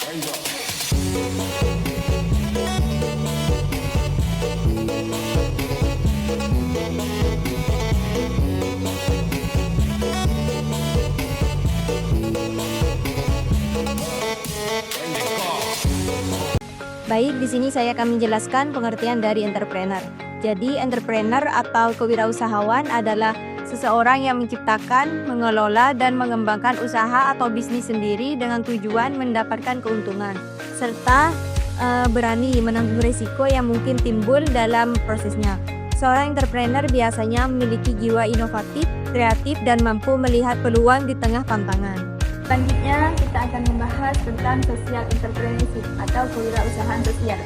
Baik, di sini saya akan menjelaskan pengertian dari entrepreneur. Jadi, entrepreneur atau kewirausahawan adalah seseorang yang menciptakan, mengelola, dan mengembangkan usaha atau bisnis sendiri dengan tujuan mendapatkan keuntungan, serta berani menanggung risiko yang mungkin timbul dalam prosesnya. Seorang entrepreneur biasanya memiliki jiwa inovatif, kreatif, dan mampu melihat peluang di tengah tantangan. Selanjutnya, kita akan membahas tentang social entrepreneurship atau kewirausahaan sosial.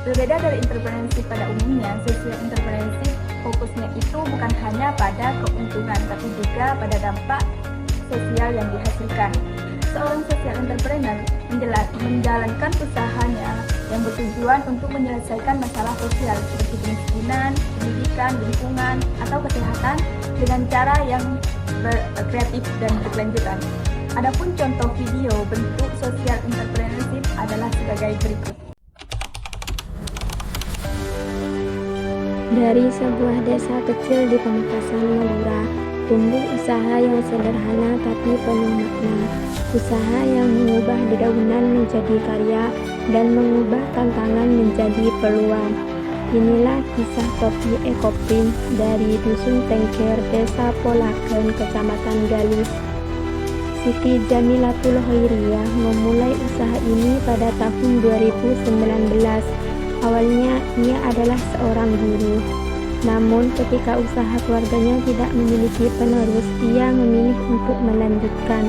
Berbeda dari entrepreneurship pada umumnya, social entrepreneurship fokusnya itu bukan hanya pada keuntungan, tapi juga pada dampak sosial yang dihasilkan. Seorang social entrepreneur menjalankan usahanya yang bertujuan untuk menyelesaikan masalah sosial seperti kemiskinan, pendidikan, lingkungan, atau kesehatan dengan cara yang kreatif dan berkelanjutan. Adapun contoh video bentuk social entrepreneurship adalah sebagai berikut. Dari sebuah desa kecil di Pamekasan, Madura, tumbuh usaha yang sederhana tapi penuh makna. Usaha yang mengubah dedaunan menjadi karya dan mengubah tantangan menjadi peluang. Inilah kisah topi Ekoprint dari Dusun Tengker, Desa Polaken, Kecamatan Galis. Siti Jamilatul Khairiyah memulai usaha ini pada tahun 2019. Awalnya ia adalah seorang guru. Namun ketika usaha keluarganya tidak memiliki penerus, ia memilih untuk melanjutkan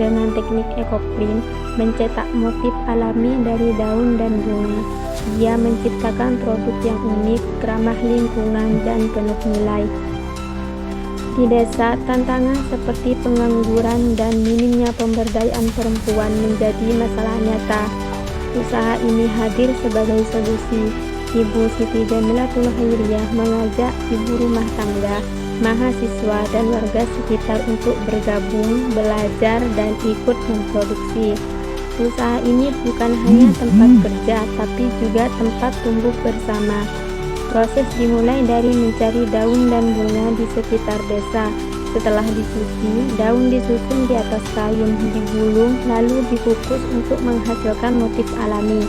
dengan teknik Ekoprint, mencetak motif alami dari daun dan bunga. Ia menciptakan produk yang unik, ramah lingkungan, dan penuh nilai. Di desa, tantangan seperti pengangguran dan minimnya pemberdayaan perempuan menjadi masalah nyata. Usaha ini hadir sebagai solusi. Ibu Siti Jamilatul Khairiyah mengajak ibu rumah tangga, mahasiswa, dan warga sekitar untuk bergabung, belajar, dan ikut memproduksi. Usaha ini bukan hanya tempat kerja, tapi juga tempat tumbuh bersama. Proses dimulai dari mencari daun dan bunga di sekitar desa. Setelah dicuci, daun disusun di atas kain, digulung, lalu dikukus untuk menghasilkan motif alami.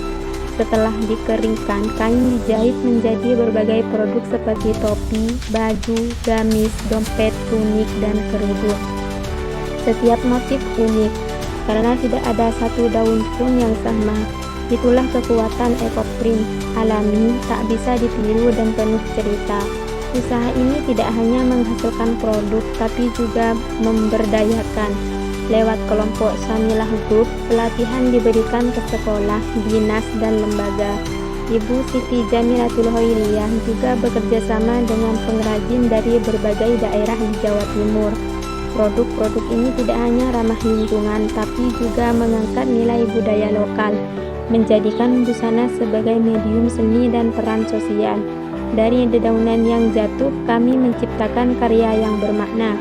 Setelah dikeringkan, kain dijahit menjadi berbagai produk seperti topi, baju, gamis, dompet, tunik, dan kerudung. Setiap motif unik, karena tidak ada satu daun pun yang sama. Itulah kekuatan Ekoprint, alami, tak bisa ditiru dan penuh cerita. Usaha ini tidak hanya menghasilkan produk, tapi juga memberdayakan. Lewat kelompok Samilah Group, pelatihan diberikan ke sekolah, dinas, dan lembaga. Ibu Siti Jamilatul Khairiyah juga bekerja sama dengan pengrajin dari berbagai daerah di Jawa Timur. Produk-produk ini tidak hanya ramah lingkungan, tapi juga mengangkat nilai budaya lokal, menjadikan busana sebagai medium seni dan peran sosial. Dari dedaunan yang jatuh, kami menciptakan karya yang bermakna.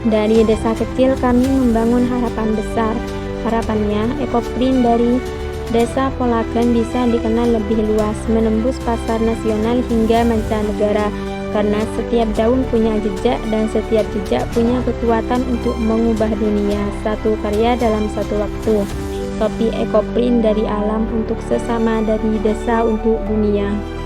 Dari desa kecil, kami membangun harapan besar. Harapannya, Ekoprint dari Desa Polaken bisa dikenal lebih luas, menembus pasar nasional hingga mancanegara. Karena setiap daun punya jejak dan setiap jejak punya kekuatan untuk mengubah dunia. Satu karya dalam satu waktu. Topi Ekoprint dari alam untuk sesama, dari desa untuk dunia.